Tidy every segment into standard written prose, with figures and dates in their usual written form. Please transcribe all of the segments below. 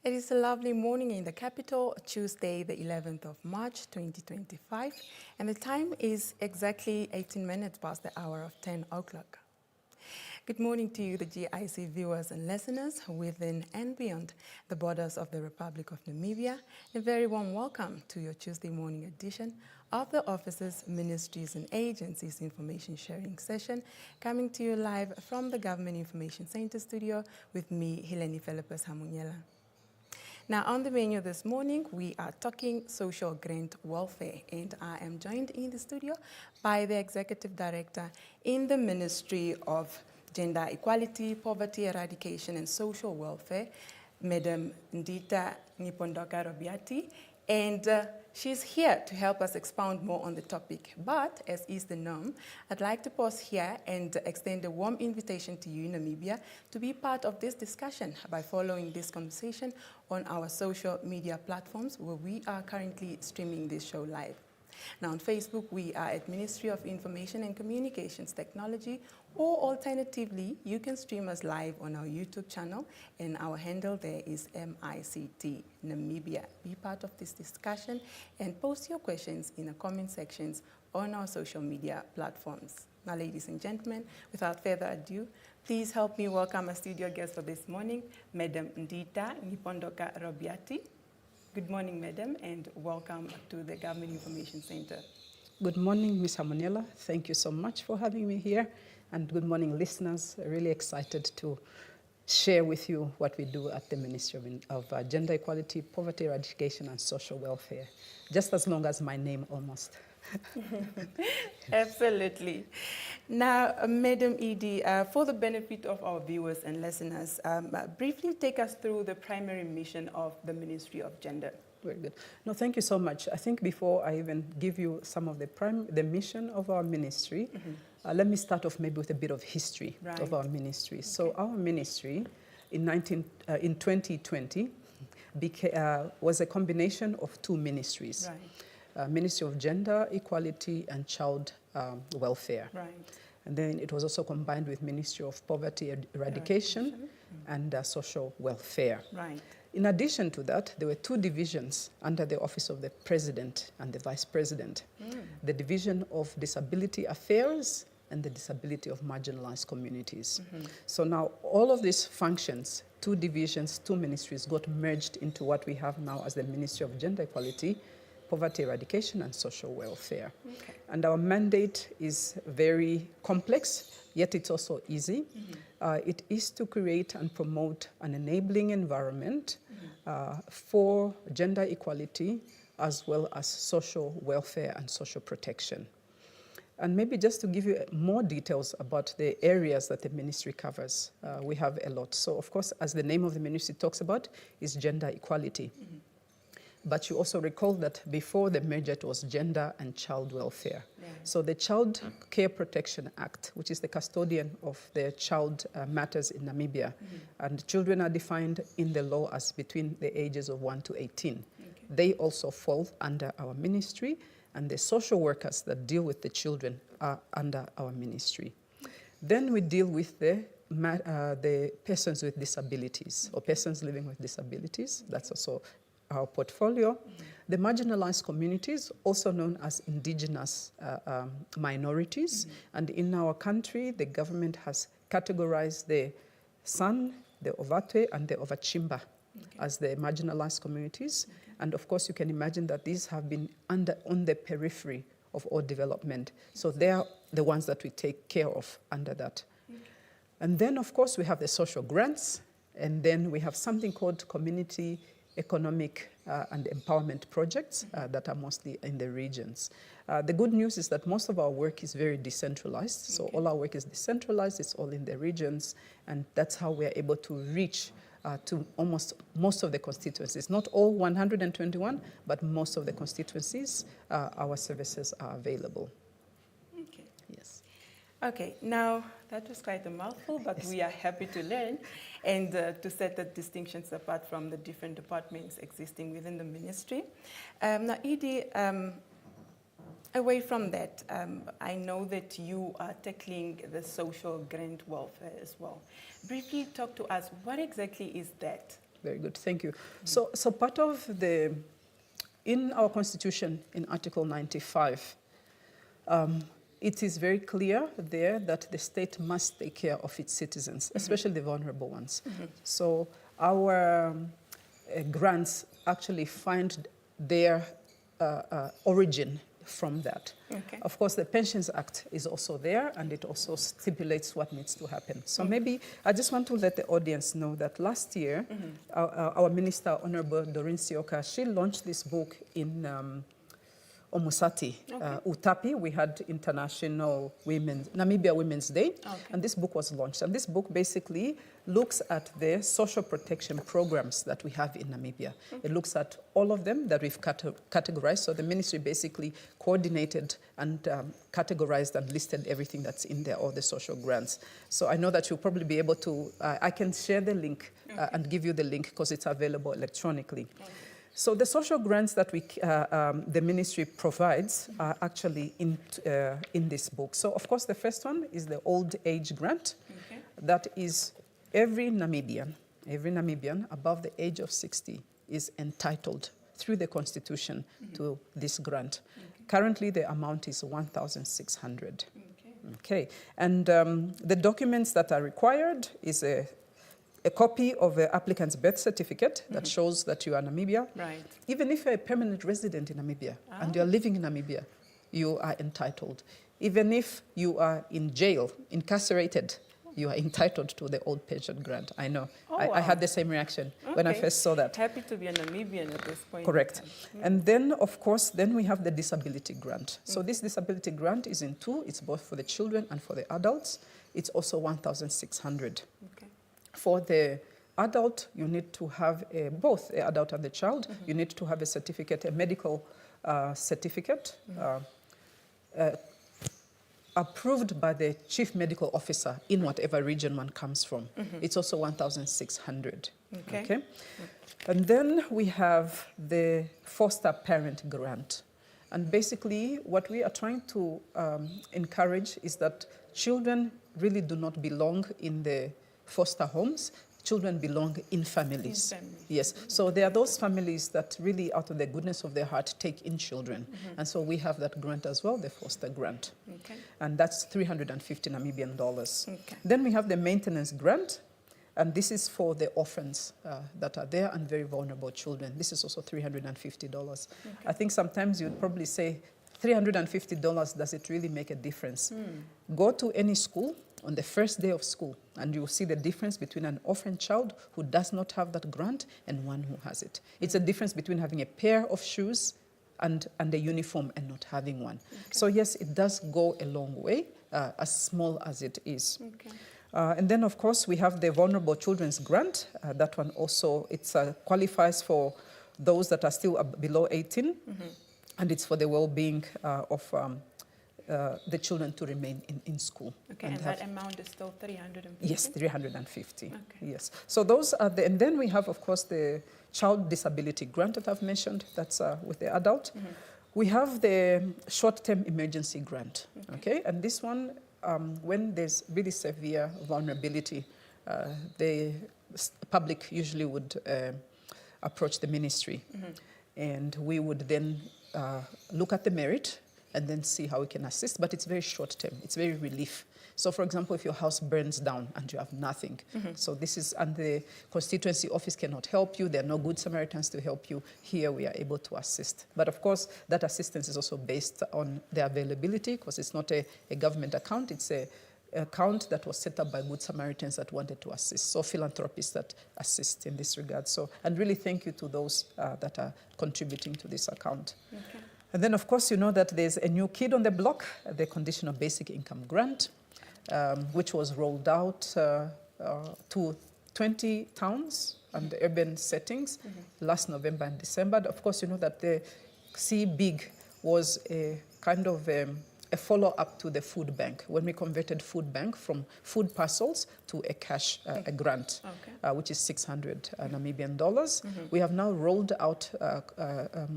It is a lovely morning in the capital, Tuesday, the 11th of March, 2025, and the time is exactly 18 minutes past the hour of 10 o'clock. Good morning to you, the GIC viewers and listeners within and beyond the borders of the Republic of Namibia. A very warm welcome to your Tuesday morning edition of the Offices, Ministries and Agencies Information Sharing Session, coming to you live from the Government Information Center studio with me, Helene Philippus Hamunyela. Now, on the menu this morning, we are talking social grant welfare, and I am joined in the studio by the Executive Director in the Ministry of Gender Equality, Poverty Eradication and Social Welfare, Madam Ndita Robiati, and she's here to help us expound more on the topic. But, as is the norm, I'd like to pause here and extend a warm invitation to you, Namibia, to be part of this discussion by following this conversation on our social media platforms where we are currently streaming this show live. Now, on Facebook, we are at Ministry of Information and Communications Technology, or alternatively, you can stream us live on our YouTube channel, and our handle there is MICT Namibia. Be part of this discussion and post your questions in the comment sections on our social media platforms. Now, ladies and gentlemen, without further ado, please help me welcome our studio guest for this morning, Madam Ndita Robiati. Good morning, Madam, and welcome to the Government Information Center. Good morning, Ms. Hamunela. Thank you so much for having me here. And good morning, listeners. Really excited to share with you what we do at the Ministry of Gender Equality, Poverty Eradication and Social Welfare. Just as long as my name almost. Absolutely. Now, Madam Edie, for the benefit of our viewers and listeners, briefly take us through the primary mission of the Ministry of Gender. Very good. No, thank you so much. I think before I even give you some of the mission of our ministry, let me start off maybe with a bit of history of our ministry. Okay. So our ministry in 2020 was a combination of two ministries. Right. Ministry of Gender Equality and Child Welfare. Right. And then it was also combined with Ministry of Poverty Eradication and Social Welfare. Right. In addition to that, there were two divisions under the Office of the President and the Vice President. The Division of Disability Affairs and the Disability of Marginalized Communities. So now all of these functions, two divisions, two ministries, got merged into what we have now as the Ministry of Gender Equality, Poverty Eradication and Social Welfare. Okay. And our mandate is very complex, yet it's also easy. It is to create and promote an enabling environment for gender equality as well as social welfare and social protection. And maybe just to give you more details about the areas that the ministry covers, we have a lot. So of course, as the name of the ministry talks about, is gender equality. But you also recall that before the merger, it was gender and child welfare. Yeah. So the Child Care Protection Act, which is the custodian of the child matters in Namibia, and children are defined in the law as between the ages of 1 to 18. Okay. They also fall under our ministry, and the social workers that deal with the children are under our ministry. Then we deal with the persons with disabilities, or persons living with disabilities. That's also our portfolio. The marginalized communities, also known as indigenous minorities. And in our country, the government has categorized the San, the Ovatwe, and the Ovachimba as the marginalized communities. And of course, you can imagine that these have been on the periphery of all development. So they are the ones that we take care of under that. And then, of course, we have the social grants. And then we have something called community economic and empowerment projects that are mostly in the regions. The good news is that most of our work is very decentralized. So all our work is decentralized, it's all in the regions, and that's how we are able to reach to almost most of the constituencies. Not all 121, but most of the constituencies, our services are available. Okay. Yes. Okay, now that was quite a mouthful, but we are happy to learn and to set the distinctions apart from the different departments existing within the ministry. Now, Edie, away from that, I know that you are tackling the social grant welfare as well. Briefly talk to us, what exactly is that? Very good. Thank you. So part of in our Constitution, in Article 95, it is very clear there that the state must take care of its citizens, especially the vulnerable ones. So our grants actually find their origin from that. Okay. Of course, the Pensions Act is also there, and it also stipulates what needs to happen. So maybe I just want to let the audience know that last year, our Minister, Honorable Doreen Sioka, she launched this book in Omusati, Utapi. We had International Namibia Women's Day, and this book was launched. And this book basically looks at the social protection programs that we have in Namibia. It looks at all of them that we've categorized. So the ministry basically coordinated and categorized and listed everything that's in there, all the social grants. So I know that you'll probably be able to, I can share the link and give you the link because it's available electronically. So the social grants that the ministry provides are actually in this book. So of course the first one is the old age grant. That is every Namibian above the age of 60 is entitled through the Constitution to this grant. Currently the amount is 1,600. Okay, and the documents that are required is a copy of the applicant's birth certificate that shows that you are Namibia. Right. Even if you're a permanent resident in Namibia and you're living in Namibia, you are entitled. Even if you are in jail, incarcerated, you are entitled to the old pension grant. I know. I had the same reaction when I first saw that. Happy to be a Namibian at this point. Correct. And then, of course, then we have the disability grant. So this disability grant is in two. It's both for the children and for the adults. It's also 1,600. Okay. For the adult, you need to have both the adult and the child. You need to have a certificate, a medical certificate, approved by the chief medical officer in whatever region one comes from. It's also 1,600. Okay. And then we have the foster parent grant. And basically, what we are trying to encourage is that children really do not belong in the foster homes. Children belong in families. Yes. So there are those families that really, out of the goodness of their heart, take in children. And so we have that grant as well, the foster grant. Okay. And that's 350 Namibian dollars. Okay. Then we have the maintenance grant. And this is for the orphans that are there and very vulnerable children. This is also $350. Okay. I think sometimes you'd probably say, $350, does it really make a difference? Go to any school on the first day of school, and you will see the difference between an orphan child who does not have that grant and one who has it. It's a difference between having a pair of shoes and a uniform and not having one. Okay. So yes, it does go a long way, as small as it is. Okay. And then, of course, we have the Vulnerable Children's Grant. That one also, it qualifies for those that are still below 18, and it's for the well-being of the children to remain in school. Okay, and that amount is still 350? Yes, 350. Okay. Yes. So those are and then we have, of course, the Child Disability Grant that I've mentioned. That's with the adult. We have the Short-Term Emergency Grant. Okay, and this one, when there's really severe vulnerability, the public usually would approach the ministry, and we would then look at the merit and then see how we can assist, but it's very short term, it's very relief. So for example, if your house burns down and you have nothing, so this is, and the constituency office cannot help you, there are no good Samaritans to help you, here we are able to assist. But of course, that assistance is also based on the availability, because it's not a government account, it's a account that was set up by Good Samaritans that wanted to assist, so philanthropists that assist in this regard. So, and really thank you to those that are contributing to this account. Okay. And then, of course, you know that there's a new kid on the block, the Conditional Basic Income Grant, which was rolled out to 20 towns and urban settings last November and December. Of course, you know that the C-BIG was a kind of a follow-up to the food bank, when we converted food bank from food parcels to a cash a grant, which is 600 Namibian dollars. We have now rolled out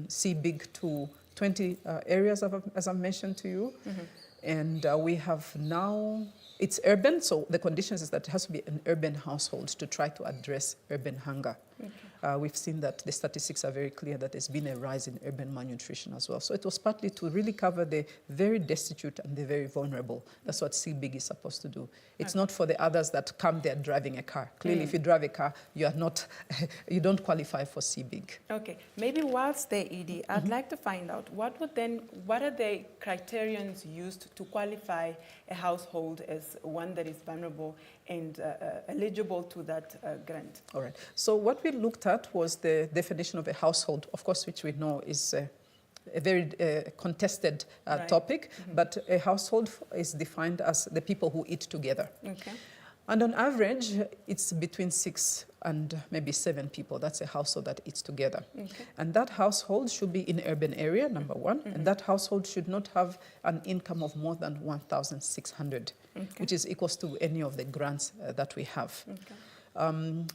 C-BIG to 20 areas, as I mentioned to you. And we have now, it's urban, so the conditions is that it has to be an urban household to try to address urban hunger. We've seen that the statistics are very clear that there's been a rise in urban malnutrition as well. So it was partly to really cover the very destitute and the very vulnerable. That's what CBIG is supposed to do. It's not for the others that come there driving a car. Clearly, if you drive a car, you are not, you don't qualify for CBIG. Okay, maybe whilst there, Edie, I'd like to find out what are the criterions used to qualify a household as one that is vulnerable and eligible to that grant? All right. So what we looked at was the definition of a household, of course, which we know is a very contested topic, but a household is defined as the people who eat together. Okay. And on average, it's between 6 and maybe 7 people. That's a household that eats together. Okay. And that household should be in urban area, number one, and that household should not have an income of more than 1,600, which is equals to any of the grants that we have. Okay.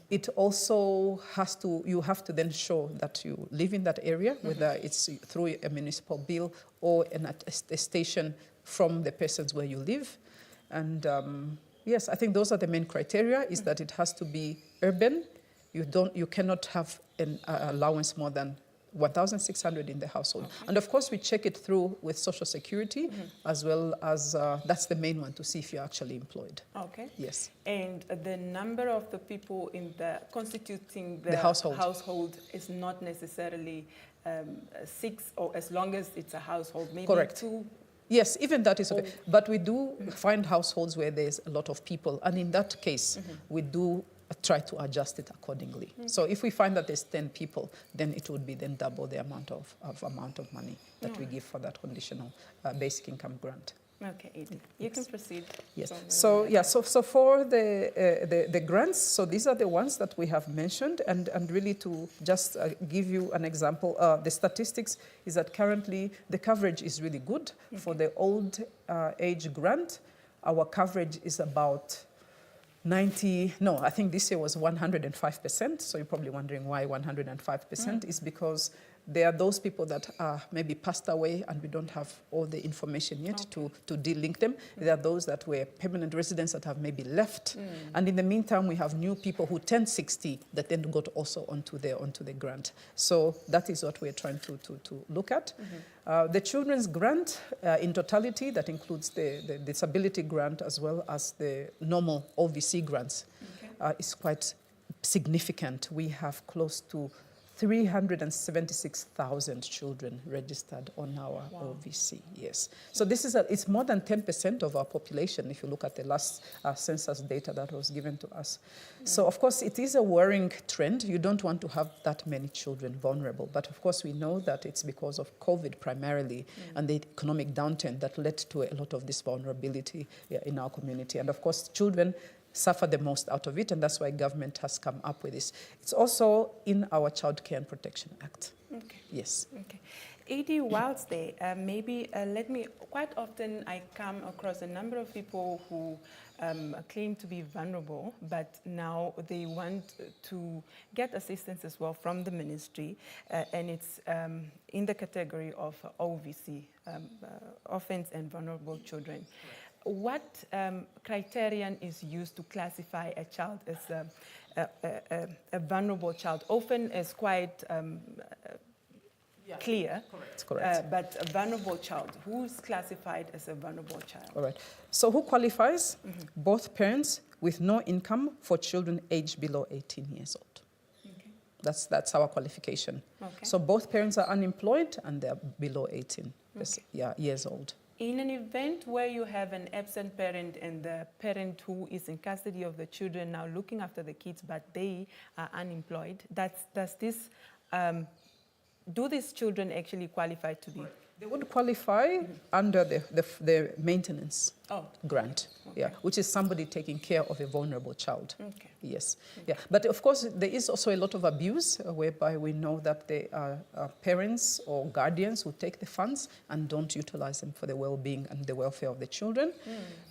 It also has to, you have to then show that you live in that area, whether it's through a municipal bill or an attestation from the persons where you live. And yes, I think those are the main criteria, is that it has to be urban. You cannot have an allowance more than 1,600 in the household. Okay. And of course, we check it through with Social Security, as well as, that's the main one, to see if you're actually employed. Okay. Yes. And the number of the people in the constituting the household is not necessarily 6, or as long as it's a household, maybe Correct. 2. Yes, even that is okay. But we do find households where there's a lot of people. And in that case, we do try to adjust it accordingly. So if we find that there's 10 people, then it would be then double the amount of money that we give for that conditional basic income grant. Okay, Edie, you can proceed. Yes. So yeah. So for the grants, so these are the ones that we have mentioned, and really to just give you an example, the statistics is that currently the coverage is really good for the old age grant. Our coverage is about 90. No, I think this year was 105%. So you're probably wondering why 105% is because there are those people that are maybe passed away and we don't have all the information yet to de-link them. There are those that were permanent residents that have maybe left. And in the meantime, we have new people who turned 60 that then got also onto the grant. So that is what we're trying to look at. The children's grant in totality, that includes the disability grant as well as the normal OVC grants, is quite significant. We have close to 376,000 children registered on our OVC, yes. So this is it's more than 10% of our population if you look at the last census data that was given to us. So of course it is a worrying trend. You don't want to have that many children vulnerable, but of course we know that it's because of COVID primarily and the economic downturn that led to a lot of this vulnerability in our community. And of course children suffer the most out of it, and that's why government has come up with this. It's also in our Child Care and Protection Act. Okay. Yes. Okay. Edie, whilst there, quite often I come across a number of people who claim to be vulnerable, but now they want to get assistance as well from the ministry, and it's in the category of OVC, Orphans and Vulnerable Children. What criterion is used to classify a child as a vulnerable child? Often is quite clear, correct. But a vulnerable child, who's classified as a vulnerable child? All right. So who qualifies? Both parents with no income for children aged below 18 years old. Okay. That's our qualification. Okay. So both parents are unemployed and they're below 18 years old. In an event where you have an absent parent and the parent who is in custody of the children now looking after the kids, but they are unemployed, do these children actually qualify to be? They would qualify under the maintenance grant, which is somebody taking care of a vulnerable child. Okay. Yes. Okay. Yeah. But of course, there is also a lot of abuse whereby we know that there are parents or guardians who take the funds and don't utilize them for the well-being and the welfare of the children.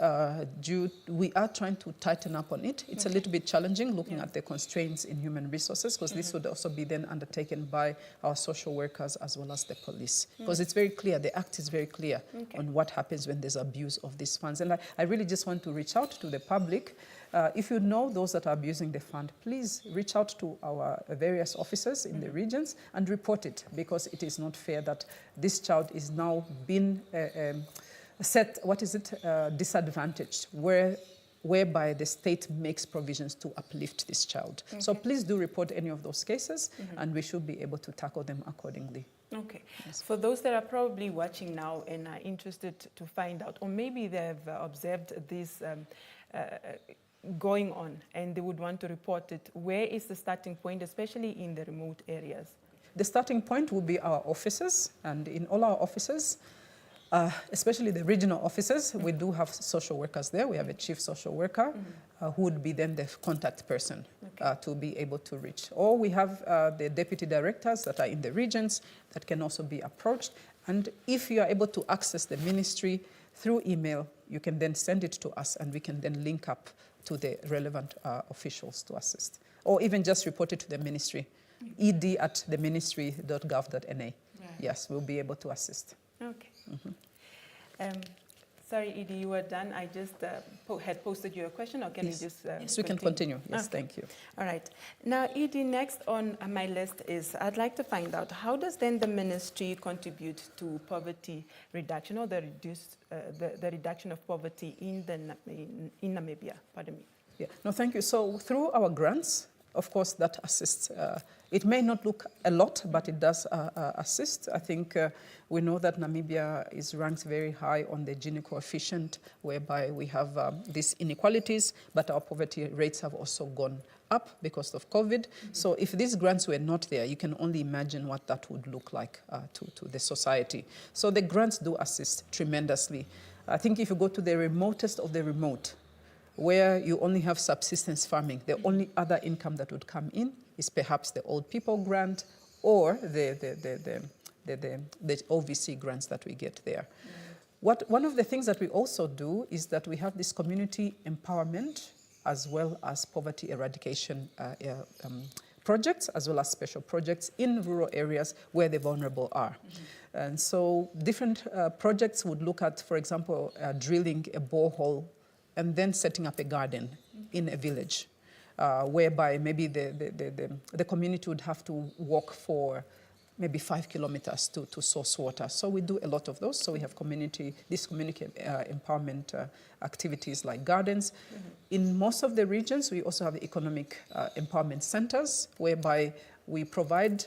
We are trying to tighten up on it. It's a little bit challenging looking at the constraints in human resources, because this would also be then undertaken by our social workers as well as the police. Because it's very clear, the Act is very clear on what happens when there's abuse of these funds. And I really just want to reach out to the public If you know those that are abusing the fund, please reach out to our various officers in the regions and report it, because it is not fair that this child is now being disadvantaged, whereby the state makes provisions to uplift this child. Okay. So please do report any of those cases, and we should be able to tackle them accordingly. Okay. Yes. For those that are probably watching now and are interested to find out, or maybe they've observed this going on and they would want to report it, where is the starting point, especially in the remote areas? The starting point will be our offices, and in all our offices, especially the regional offices, we do have social workers there. We have a chief social worker who would be then the contact person to be able to reach. Or we have the deputy directors that are in the regions that can also be approached. And if you are able to access the ministry through email, you can then send it to us and we can then link up to the relevant officials to assist. Or even just report it to the ministry, ed@theministry.gov.na. Right. Yes, we'll be able to assist. Okay. Sorry, Edie, you were done. I just had posted you a question, or can you just Yes, we can continue. Yes, okay. Thank you. All right. Now, Edie, next on my list is I'd like to find out, how does then the ministry contribute to poverty reduction, or the reduction of poverty in Namibia? Pardon me. Yeah. No, thank you. So through our grants, of course, that assists. It may not look a lot, but it does assist. I think we know that Namibia is ranked very high on the Gini coefficient, whereby we have these inequalities, but our poverty rates have also gone up because of COVID. So if these grants were not there, you can only imagine what that would look like to the society. So the grants do assist tremendously. I think if you go to the remotest of the remote, where you only have subsistence farming, the only other income that would come in is perhaps the old people grant or the OVC grants that we get there. One of the things that we also do is that we have this community empowerment as well as poverty eradication projects, as well as special projects in rural areas where the vulnerable are. And so different projects would look at, for example, drilling a borehole and then setting up a garden in a village, whereby maybe the community would have to walk for maybe 5 kilometers to source water. So we do a lot of those. So we have these community empowerment activities like gardens. In most of the regions, we also have economic empowerment centers, whereby we provide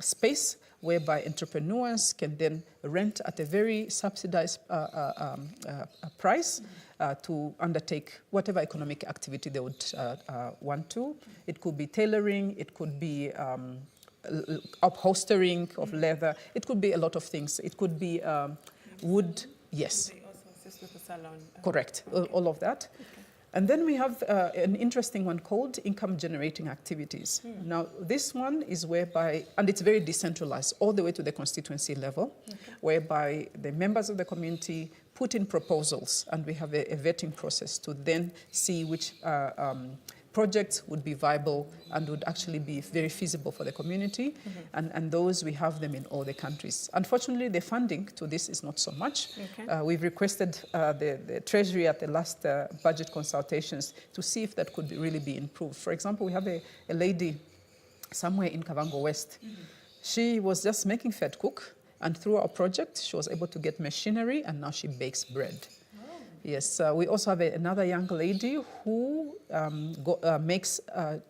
space whereby entrepreneurs can then rent at a very subsidized price to undertake whatever economic activity they would want to. It could be tailoring, it could be upholstering of leather, it could be a lot of things. It could be wood, yes. They also assist with the salon. Correct, all of that. Okay. And then we have an interesting one called income generating activities. Now, this one is whereby, and it's very decentralized all the way to the constituency level, whereby the members of the community put in proposals, and we have a vetting process to then see which projects would be viable and would actually be very feasible for the community. And those, we have them in all the countries. Unfortunately, the funding to this is not so much. We've requested the Treasury at the last budget consultations to see if that could really be improved. For example, we have a lady somewhere in Kavango West. She was just making fed cook, and through our project, she was able to get machinery, and now she bakes bread. Yes, we also have another young lady who makes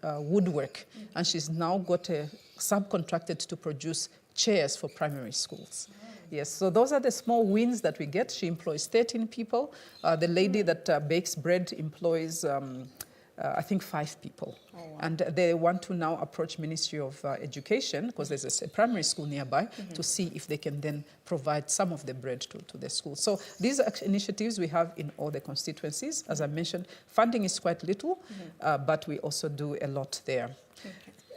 woodwork, and she's now got subcontracted to produce chairs for primary schools. Yes, so those are the small wins that we get. She employs 13 people. The lady that bakes bread employs, I think, 5 people. Oh, wow. And they want to now approach Ministry of Education, because there's a primary school nearby, to see if they can then provide some of the bread to the school. So these are initiatives we have in all the constituencies. As I mentioned, funding is quite little, but we also do a lot there.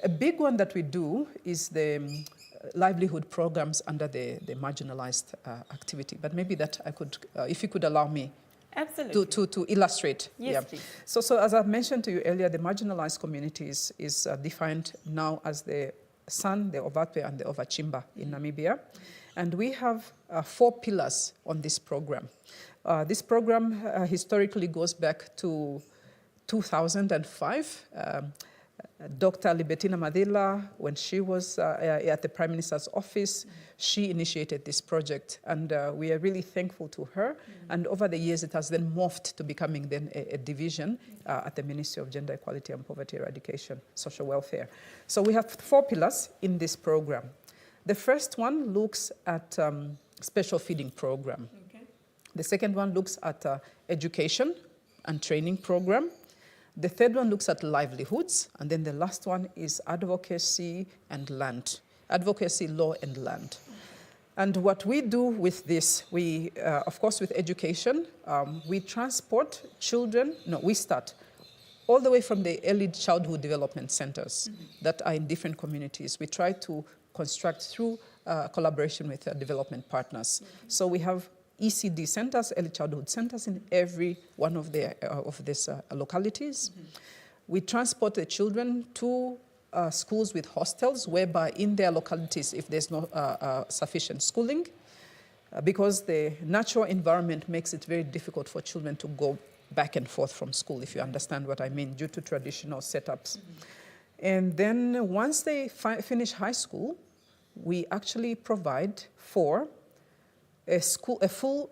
A big one that we do is the livelihood programs under the marginalized activity. But maybe that I could, if you could allow me, absolutely, to illustrate. Yes, please. So as I mentioned to you earlier, the marginalized communities is defined now as the San, the Ovatwe, and the Ovachimba in Namibia. And we have 4 pillars on this program. This program historically goes back to 2005. Dr. Libertina Madila, when she was at the Prime Minister's office, she initiated this project, and we are really thankful to her. And over the years, it has then morphed to becoming then a division at the Ministry of Gender Equality and Poverty Eradication, Social Welfare. So we have 4 pillars in this program. The first one looks at special feeding program. Okay. The second one looks at education and training program. The third one looks at livelihoods, and then the last one is advocacy and land, advocacy, law, and land. And what we do with this, we, of course, with education, we transport children, we start all the way from the early childhood development centers that are in different communities. We try to construct through collaboration with development partners. So we have ECD centers, early childhood centers, in every one of these localities. We transport the children to schools with hostels, whereby in their localities, if there's no sufficient schooling, because the natural environment makes it very difficult for children to go back and forth from school, if you understand what I mean, due to traditional setups. And then once they finish high school, we actually provide for a full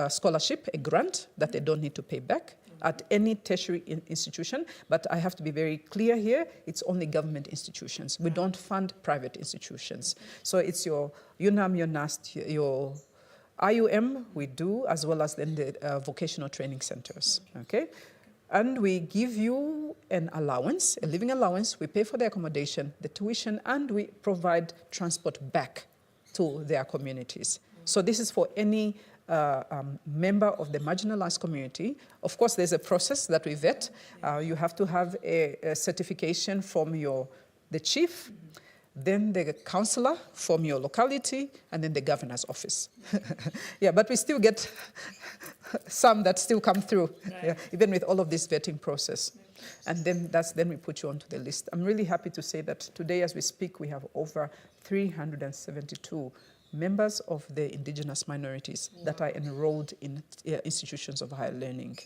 scholarship, a grant that they don't need to pay back at any tertiary institution. But I have to be very clear here, it's only government institutions. We don't fund private institutions. So it's your UNAM, your NAST, your IUM we do, as well as then the vocational training centers, okay? And we give you an allowance, a living allowance. We pay for the accommodation, the tuition, and we provide transport back to their communities. So this is for any member of the marginalized community. Of course, there's a process that we vet. You have to have a certification from the chief, then the councillor from your locality, and then the governor's office. Yeah, but we still get some that still come through, yeah, even with all of this vetting process. And then we put you onto the list. I'm really happy to say that today, as we speak, we have over 372 members of the indigenous minorities that are enrolled in institutions of higher learning.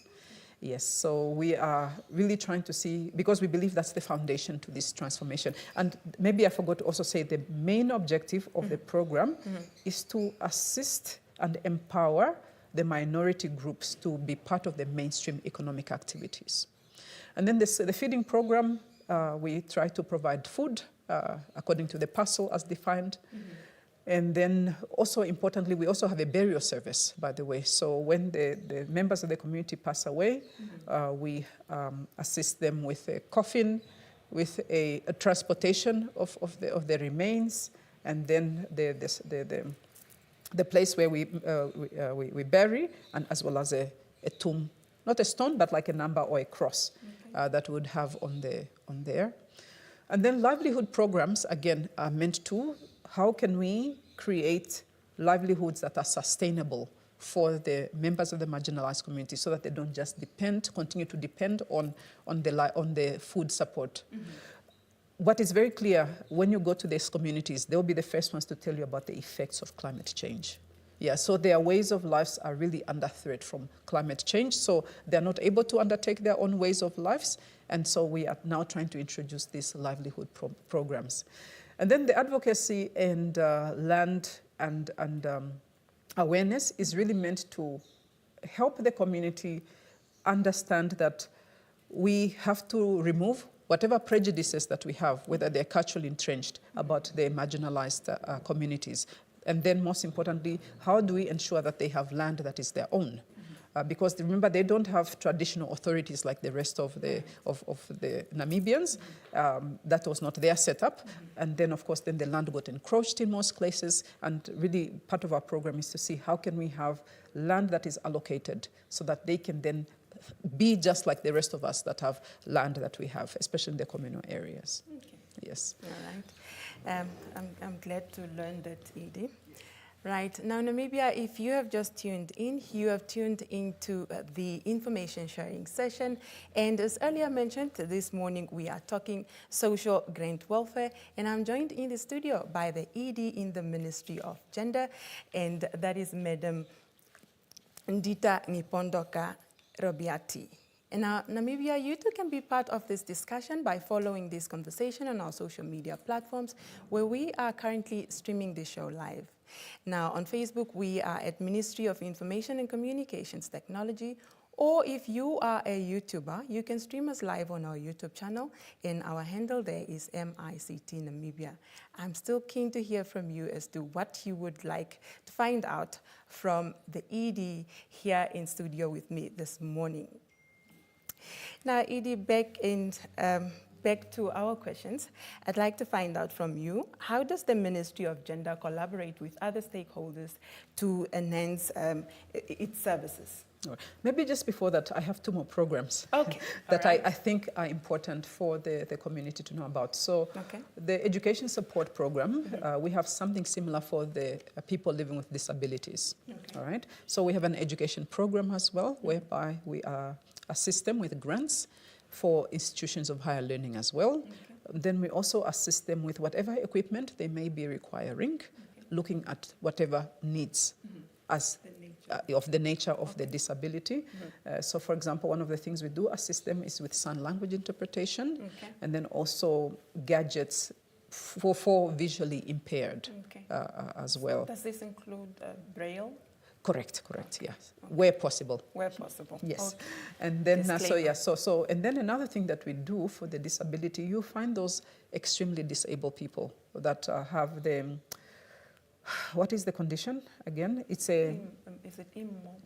Yes, so we are really trying to see, because we believe that's the foundation to this transformation. And maybe I forgot to also say the main objective of the program is to assist and empower the minority groups to be part of the mainstream economic activities. And then the feeding program, we try to provide food according to the parcel as defined. And then also importantly, we also have a burial service, by the way. So when the members of the community pass away, we assist them with a coffin, with a transportation of the remains, and then the place where we bury, and as well as a tomb, not a stone, but like a number or a cross that we would have on there. And then livelihood programs, again, are meant to, how can we create livelihoods that are sustainable for the members of the marginalized community so that they don't just continue to depend on the food support. What is very clear, when you go to these communities, they'll be the first ones to tell you about the effects of climate change. Yeah, so their ways of lives are really under threat from climate change, so they're not able to undertake their own ways of lives, and so we are now trying to introduce these livelihood programs. And then the advocacy and land and awareness is really meant to help the community understand that we have to remove whatever prejudices that we have, whether they're culturally entrenched about the marginalized communities. And then most importantly, how do we ensure that they have land that is their own? Because remember, they don't have traditional authorities like the rest of the Namibians. That was not their setup. And then, of course, then the land got encroached in most places. And really, part of our program is to see how can we have land that is allocated so that they can then be just like the rest of us that have land that we have, especially in the communal areas. Okay. Yes. All right. I'm glad to learn that, Edie. Right. Now, Namibia, if you have just tuned in, you have tuned into the information sharing session. And as earlier mentioned, this morning we are talking social grant welfare. And I'm joined in the studio by the ED in the Ministry of Gender, and that is Madam Ndita Ngipondoka Robiati. In Namibia, you too can be part of this discussion by following this conversation on our social media platforms, where we are currently streaming this show live. Now, on Facebook, we are at Ministry of Information and Communications Technology, or if you are a YouTuber, you can stream us live on our YouTube channel, and our handle there is MICT Namibia. I'm still keen to hear from you as to what you would like to find out from the ED here in studio with me this morning. Now, Edie, back to our questions. I'd like to find out from you, how does the Ministry of Gender collaborate with other stakeholders to enhance its services? Maybe just before that, I have 2 more programs that I think are important for the community to know about. So the education support program, we have something similar for the people living with disabilities. All right. So we have an education program as well, whereby we assist them with grants for institutions of higher learning as well. Then we also assist them with whatever equipment they may be requiring, looking at whatever needs as of the nature of the disability. So for example, one of the things we do assist them is with sign language interpretation, and then also gadgets for visually impaired as well. Does this include Braille? Correct, yes. Where possible. Where possible. Yes. And then and then another thing that we do for the disability, you find those extremely disabled people that have the, what is the condition again? It's a... Is it immobile?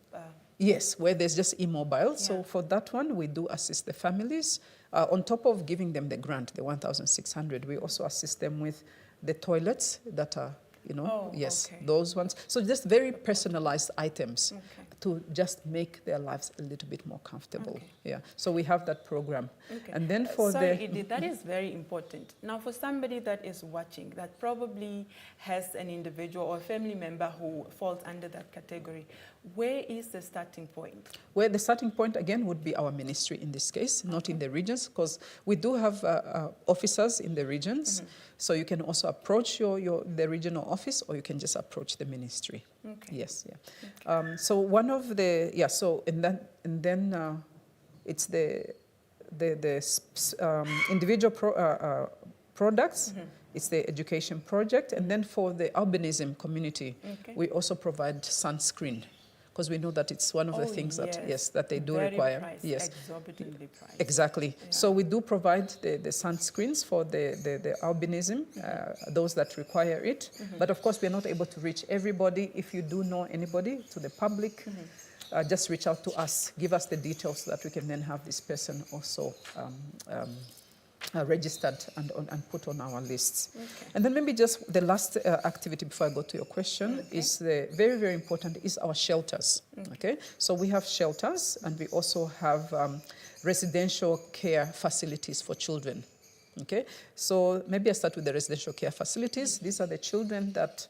Yes, where there's just immobile. So for that one, we do assist the families. On top of giving them the grant, the 1,600, we also assist them with the toilets that are, those ones. So just very personalized items to just make their lives a little bit more comfortable. Yeah. So we have that program. And then for Edith, that is very important. Now, for somebody that is watching, that probably has an individual or a family member who falls under that category, where is the starting point? Well, the starting point, again, would be our ministry in this case, not in the regions, because we do have officers in the regions. So you can also approach the regional office, or you can just approach the ministry. Yes, yeah. So one of the, and then it's the individual products. It's the education project. And then for the albinism community, we also provide sunscreen, because we know that it's one of the things that, that they do require. Exorbitantly priced. Exactly. Yeah. So we do provide the sunscreens for the albinism, those that require it. But of course, we're not able to reach everybody. If you do know anybody, to the public, just reach out to us, give us the details so that we can then have this person also registered and put on our lists. And then maybe just the last activity before I go to your question is very, very important is our shelters. So we have shelters, and we also have residential care facilities for children. So maybe I start with the residential care facilities. These are the children that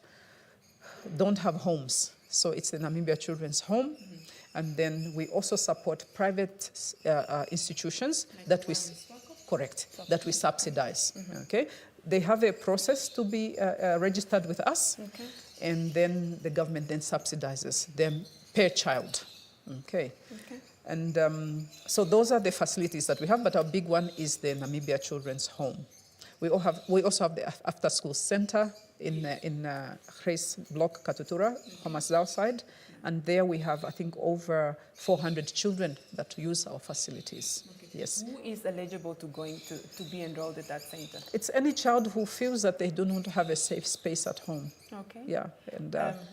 don't have homes. So it's the Namibia Children's Home. And then we also support private institutions that we... that we subsidize. They have a process to be registered with us, and then the government then subsidizes them per child. And so those are the facilities that we have, but our big one is the Namibia Children's Home. We also have the after-school center in Grace Block, Katutura, Homasdal side. And there we have, I think, over 400 children that use our facilities. Yes. Who is eligible to be enrolled at that center? It's any child who feels that they do not have a safe space at home. Yeah. And,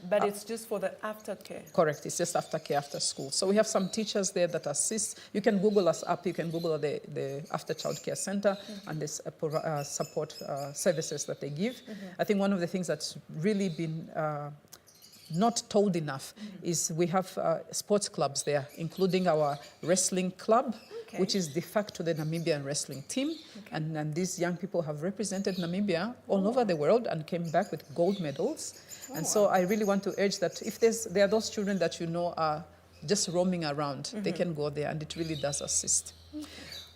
but it's just for the aftercare? Correct. It's just aftercare after school. So we have some teachers there that assist. You can Google us up. You can Google the After Child Care Center and the support services that they give. I think one of the things that's really been not told enough is we have sports clubs there, including our wrestling club, which is de facto the Namibian wrestling team. And these young people have represented Namibia all over the world and came back with gold medals. And so I really want to urge that if there are those children that you know are just roaming around, they can go there, and it really does assist.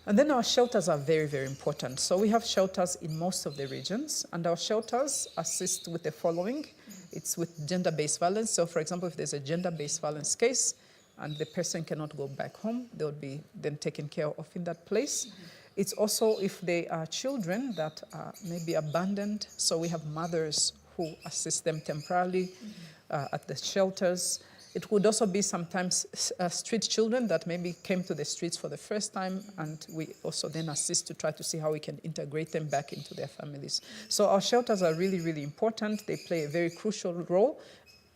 And then our shelters are very, very important. So we have shelters in most of the regions, and our shelters assist with the following. It's with gender-based violence. So for example, if there's a gender-based violence case, and the person cannot go back home. They would be then taken care of in that place. It's also if they are children that are maybe abandoned, so we have mothers who assist them temporarily at the shelters. It would also be sometimes street children that maybe came to the streets for the first time, and we also then assist to try to see how we can integrate them back into their families. So our shelters are really, really important. They play a very crucial role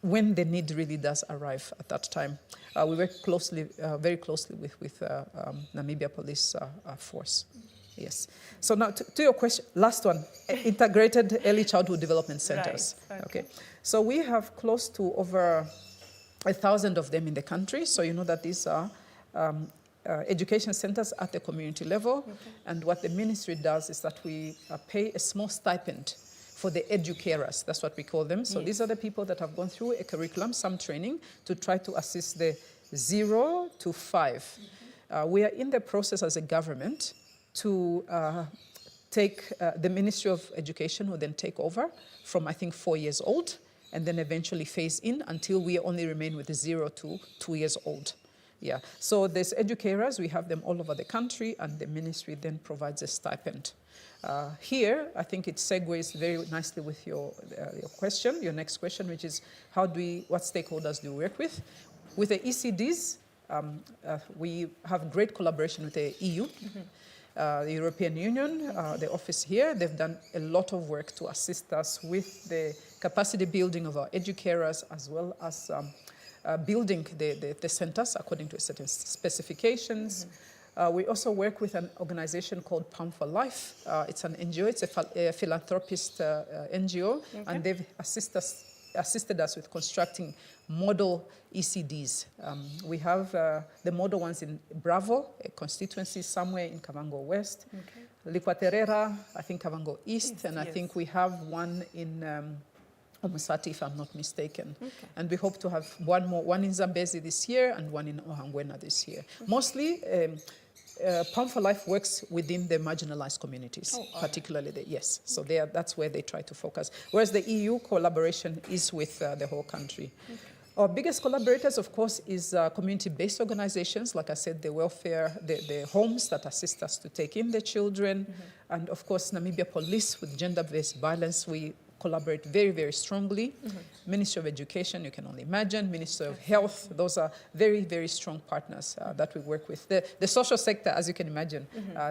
when the need really does arrive at that time. We work closely, very closely with Namibia Police Force. Yes. So now to your question, last one, integrated early childhood development centers. Right. Okay. So we have close to over 1,000 of them in the country. So you know that these are education centers at the community level. Okay. And what the ministry does is that we pay a small stipend for the educators, that's what we call them. So these are the people that have gone through a curriculum, some training, to try to assist the 0 to 5. We are in the process as a government to take, the Ministry of Education will then take over from, I think, 4 years old, and then eventually phase in until we only remain with the 0 to 2 years old. Yeah, so there's educators, we have them all over the country, and the ministry then provides a stipend. Here, I think it segues very nicely with your question, your next question, which is what stakeholders do we work with? With the ECDs, we have great collaboration with the EU, the European Union, the office here. They've done a lot of work to assist us with the capacity building of our educators, as well as building the centers according to certain specifications. We also work with an organization called Palm for Life. It's an NGO, it's a philanthropist NGO, and they've assisted us with constructing model ECDs. We have the model ones in Bravo, a constituency somewhere in Kavango West, Likwaterera, I think Kavango East, and I think we have one in Omusati, if I'm not mistaken. And we hope to have one in Zambezi this year and one in Ohangwena this year. Mostly, Palm for Life works within the marginalized communities, particularly yes. So that's where they try to focus. Whereas the EU collaboration is with the whole country. Our biggest collaborators, of course, is community-based organizations, like I said, the welfare, the homes that assist us to take in the children, and of course, Namibia Police with gender-based violence. We collaborate very, very strongly. Ministry of Education, you can only imagine, Ministry of Health, those are very, very strong partners that we work with. The social sector, as you can imagine,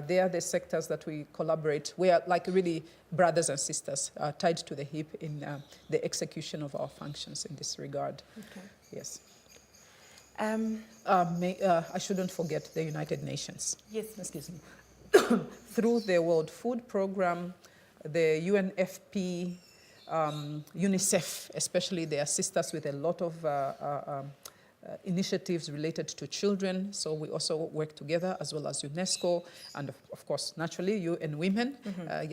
they are the sectors that we collaborate. We are like really brothers and sisters tied to the hip in the execution of our functions in this regard. Yes. I shouldn't forget the United Nations. Yes. Excuse me. Through the World Food Programme, the UNFP, UNICEF, especially, they assist us with a lot of initiatives related to children. So we also work together, as well as UNESCO, and of course, naturally, UN Women.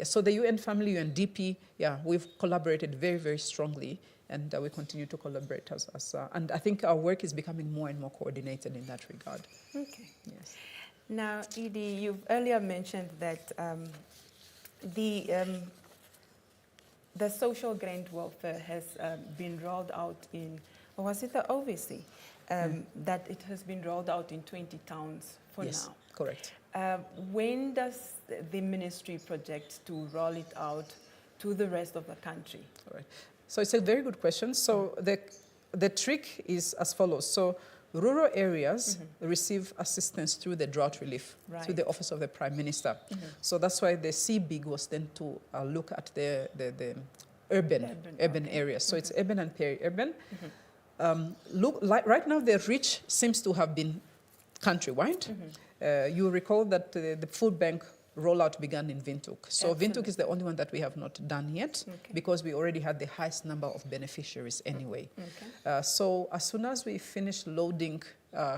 So the UN family, UNDP, we've collaborated very, very strongly, and we continue to collaborate and I think our work is becoming more and more coordinated in that regard. Okay. Yes. Now, Edie, you've earlier mentioned that the social grant welfare has been rolled out in, or was it the OVC? That it has been rolled out in 20 towns for now. Yes, correct. When does the ministry project to roll it out to the rest of the country? All right. So it's a very good question. So the trick is as follows. So rural areas receive assistance through the drought relief, through the Office of the Prime Minister. So that's why the CBIG was then to look at the urban areas. So it's urban and peri-urban. Right now, the reach seems to have been countrywide. You recall that the food bank rollout began in Windhoek. So Windhoek is the only one that we have not done yet, because we already had the highest number of beneficiaries anyway. So as soon as we finished loading,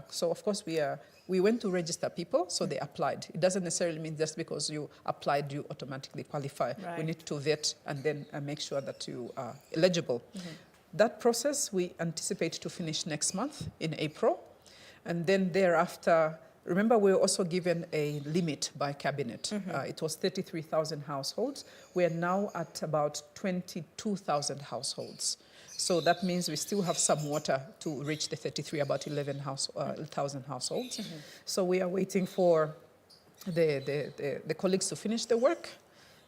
so of course we went to register people, so they applied. It doesn't necessarily mean just because you applied, you automatically qualify. We need to vet and then make sure that you are eligible. That process we anticipate to finish next month in April, and then thereafter, remember, we were also given a limit by cabinet. It was 33,000 households. We are now at about 22,000 households. So that means we still have some water to reach the 33, about 11,000 households. So we are waiting for the colleagues to finish the work,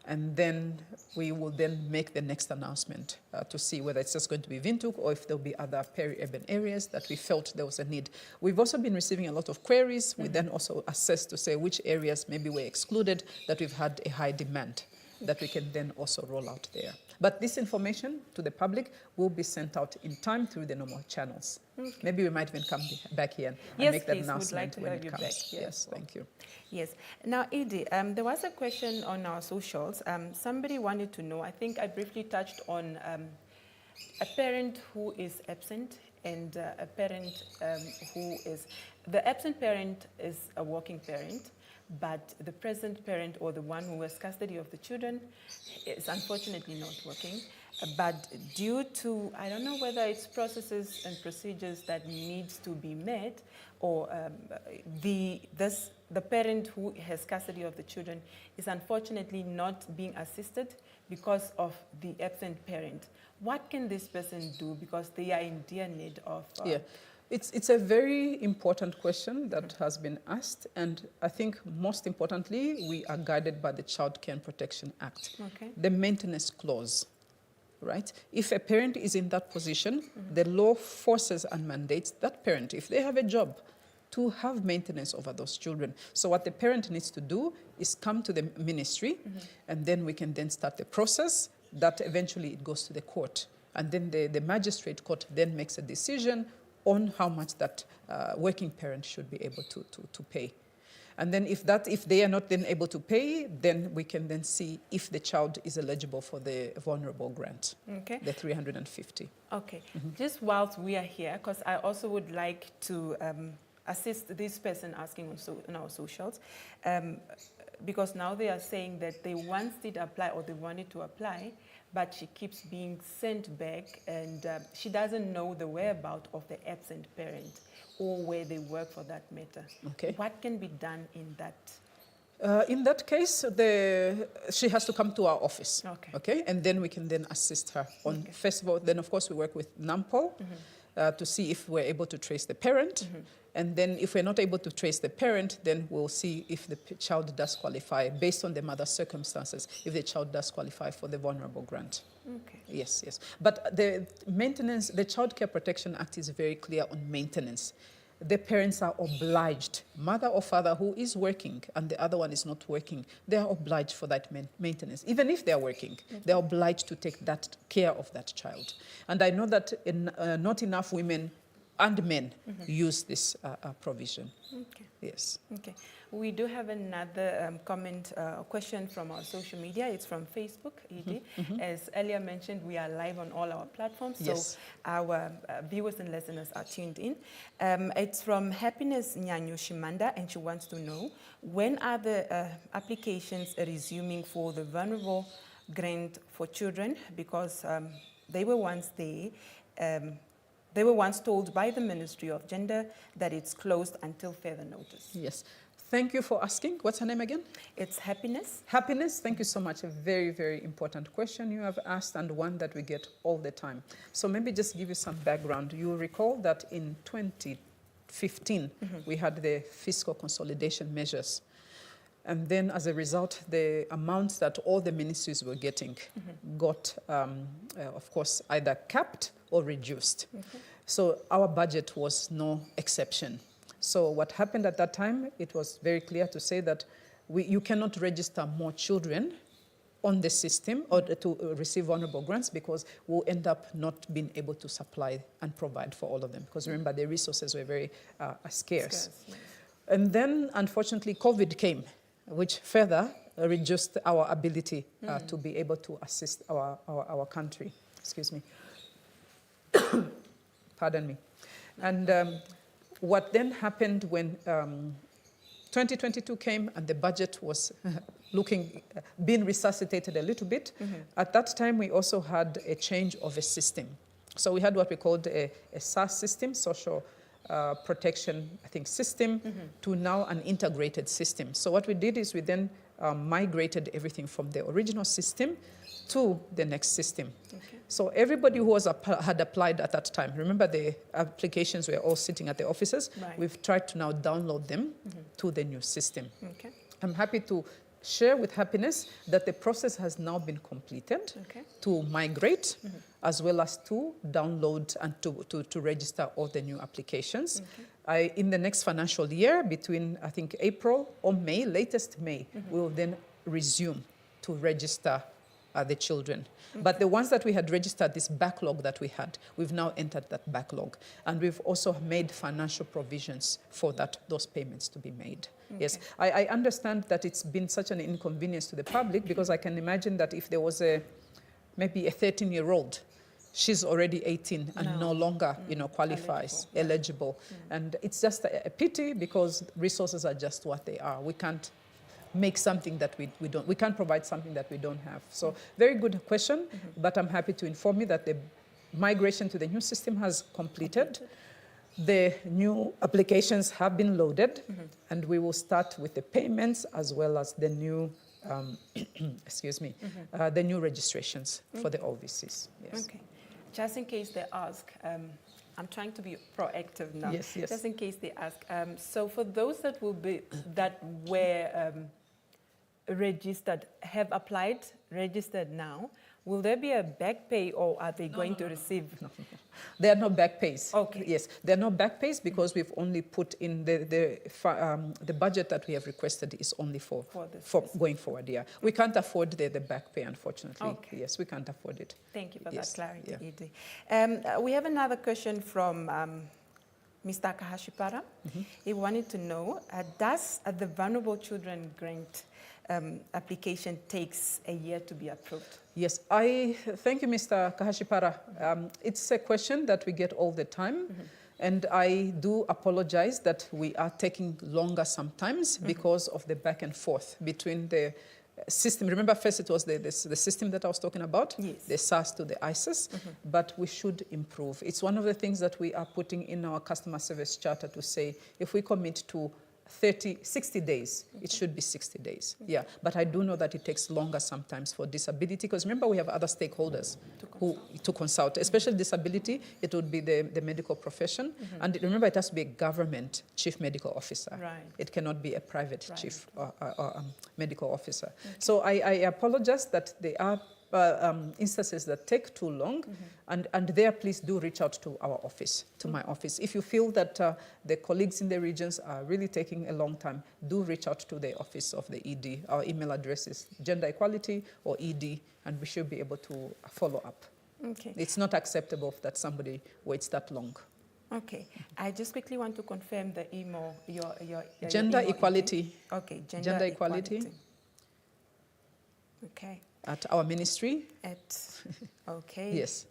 and then we will then make the next announcement to see whether it's just going to be Windhoek or if there'll be other peri-urban areas that we felt there was a need. We've also been receiving a lot of queries. We then also assess to say which areas maybe were excluded that we've had a high demand that we can then also roll out there. But this information to the public will be sent out in time through the normal channels. Maybe we might even come back here and make that announcement when it comes. Yes, thank you. Yes. Now, Edie, there was a question on our socials. Somebody wanted to know, I think I briefly touched on a parent who is absent and a parent who is... The absent parent is a working parent, but the present parent, or the one who has custody of the children, is unfortunately not working. But due to, I don't know whether it's processes and procedures that needs to be met, or the parent who has custody of the children is unfortunately not being assisted because of the absent parent. What can this person do, because they are in dire need of... It's a very important question that has been asked, and I think most importantly, we are guided by the Child Care and Protection Act, the maintenance clause, right? If a parent is in that position, the law forces and mandates that parent, if they have a job, to have maintenance over those children. So what the parent needs to do is come to the ministry, and then we can then start the process that eventually it goes to the court. And then the magistrate court then makes a decision on how much that working parent should be able to pay. And then if they are not then able to pay, then we can then see if the child is eligible for the vulnerable grant, the 350. Okay, just whilst we are here, because I also would like to assist this person asking on our socials, because now they are saying that they once did apply, or they wanted to apply, but she keeps being sent back, and she doesn't know the whereabouts of the absent parent or where they work for that matter. Okay. What can be done in that? In that case, she has to come to our office. Okay. And then we can then assist her on, first of all, then of course we work with NAMPOL to see if we're able to trace the parent. And then if we're not able to trace the parent, then we'll see if the child does qualify, based on the mother's circumstances, if the child does qualify for the vulnerable grant. Okay. Yes, yes. But the maintenance, the Child Care Protection Act is very clear on maintenance. The parents are obliged, mother or father who is working and the other one is not working, they are obliged for that maintenance. Even if they are working, they are obliged to take that care of that child. And I know that not enough women and men use this provision. Okay. Yes. Okay. We do have another comment, question from our social media. It's from Facebook, Edie. As earlier mentioned, we are live on all our platforms, so our viewers and listeners are tuned in. It's from Happiness Nyanyo Shimanda, and she wants to know, when are the applications resuming for the vulnerable grant for children? Because they were once there. They were once told by the Ministry of Gender that it's closed until further notice. Yes. Thank you for asking. What's her name again? It's Happiness. Happiness, thank you so much. A very, very important question you have asked, and one that we get all the time. So maybe just give you some background. You recall that in 2015, we had the fiscal consolidation measures. And then as a result, the amounts that all the ministries were getting got, of course, either capped or reduced. So our budget was no exception. So what happened at that time, it was very clear to say that you cannot register more children on the system or to receive vulnerable grants, because we'll end up not being able to supply and provide for all of them. Because remember, the resources were very scarce. And then, unfortunately, COVID came, which further reduced our ability to be able to assist our country. Excuse me. Pardon me. And what then happened when 2022 came and the budget was being resuscitated a little bit, at that time we also had a change of a system. So we had what we called a SAS system, social protection, I think, system, to now an integrated system. So what we did is we then migrated everything from the original system to the next system. Okay. So everybody who had applied at that time, remember the applications were all sitting at the offices. Right. We've tried to now download them to the new system. Okay. I'm happy to share with happiness that the process has now been completed to migrate as well as to download and to register all the new applications. In the next financial year, between I think April or May, latest May, we will then resume to register the children. But the ones that we had registered, this backlog that we had, we've now entered that backlog. And we've also made financial provisions for those payments to be made. Yes, I understand that it's been such an inconvenience to the public, because I can imagine that if there was maybe a 13-year-old, she's already 18 and no longer, qualifies, eligible. And it's just a pity, because resources are just what they are. We can't make something that we can't provide something that we don't have. So very good question, but I'm happy to inform you that the migration to the new system has completed. The new applications have been loaded, and we will start with the payments as well as the new, the new registrations for the OVCs. Yes. Okay. Just in case they ask, I'm trying to be proactive now. Yes, yes. Just in case they ask, so for those that were registered, have applied, registered now, will there be a back pay, or are they going to receive? No. There are no back pays. Okay. Yes, there are no back pays, because we've only put in the budget that we have requested is only for going forward. Yeah, we can't afford the back pay, unfortunately. Okay. Yes, we can't afford it. Thank you for that clarity, Edie. We have another question from Mr. Kahashipara. He wanted to know, does the Vulnerable Children Grant application takes a year to be approved? Yes, thank you, Mr. Kahashipara. It's a question that we get all the time, and I do apologize that we are taking longer sometimes because of the back and forth between the system. Remember, first it was the system that I was talking about, the SARS to the ISIS, but we should improve. It's one of the things that we are putting in our customer service charter to say, if we commit to 60 days, it should be 60 days. Yeah, but I do know that it takes longer sometimes for disability, because remember, we have other stakeholders to consult, especially disability. It would be the medical profession, and remember, it has to be a government chief medical officer. Right. It cannot be a private chief or medical officer. So I apologize that there are instances that take too long, and there, please do reach out to our office, to my office. If you feel that the colleagues in the regions are really taking a long time, do reach out to the office of the ED. Our email address is gender equality or ED, and we should be able to follow up. Okay. It's not acceptable that somebody waits that long. Okay. I just quickly want to confirm the email, your gender email equality. Okay, gender equality. Okay. At our ministry. Okay. Yes.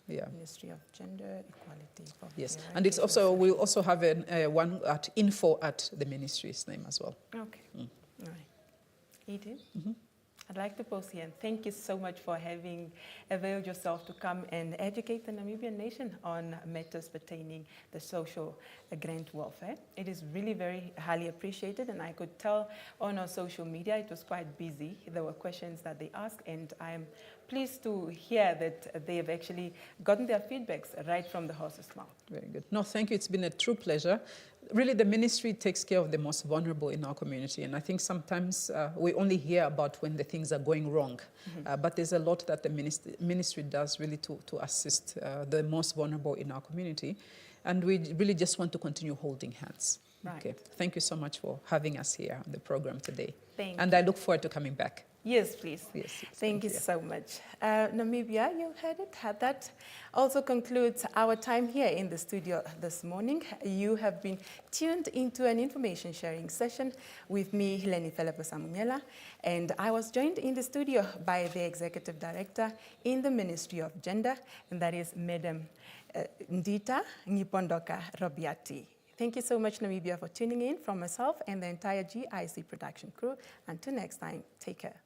Ministry of Gender Equality. Yes, and it's also, we'll also have one at info at the ministry's name as well. Okay. All right. Edie? I'd like to pause here and thank you so much for having availed yourself to come and educate the Namibian nation on matters pertaining the social grant welfare. It is really very highly appreciated, and I could tell on our social media it was quite busy. There were questions that they asked, and I'm pleased to hear that they have actually gotten their feedbacks right from the horse's mouth. Very good. No, thank you. It's been a true pleasure. Really, the ministry takes care of the most vulnerable in our community, and I think sometimes we only hear about when the things are going wrong, but there's a lot that the ministry does really to assist the most vulnerable in our community, and we really just want to continue holding hands. Right. Okay. Thank you so much for having us here on the program today. Thank you. I look forward to coming back. Yes, please. Yes, thank you so much. Namibia, you heard it. That also concludes our time here in the studio this morning. You have been tuned into an information sharing session with me, Heleni Felepo-Samunyela, and I was joined in the studio by the Executive Director in the Ministry of Gender, and that is Madam Ndita Ngipondoka Robiati. Thank you so much, Namibia, for tuning in. From myself and the entire GIC production crew. Until next time, take care.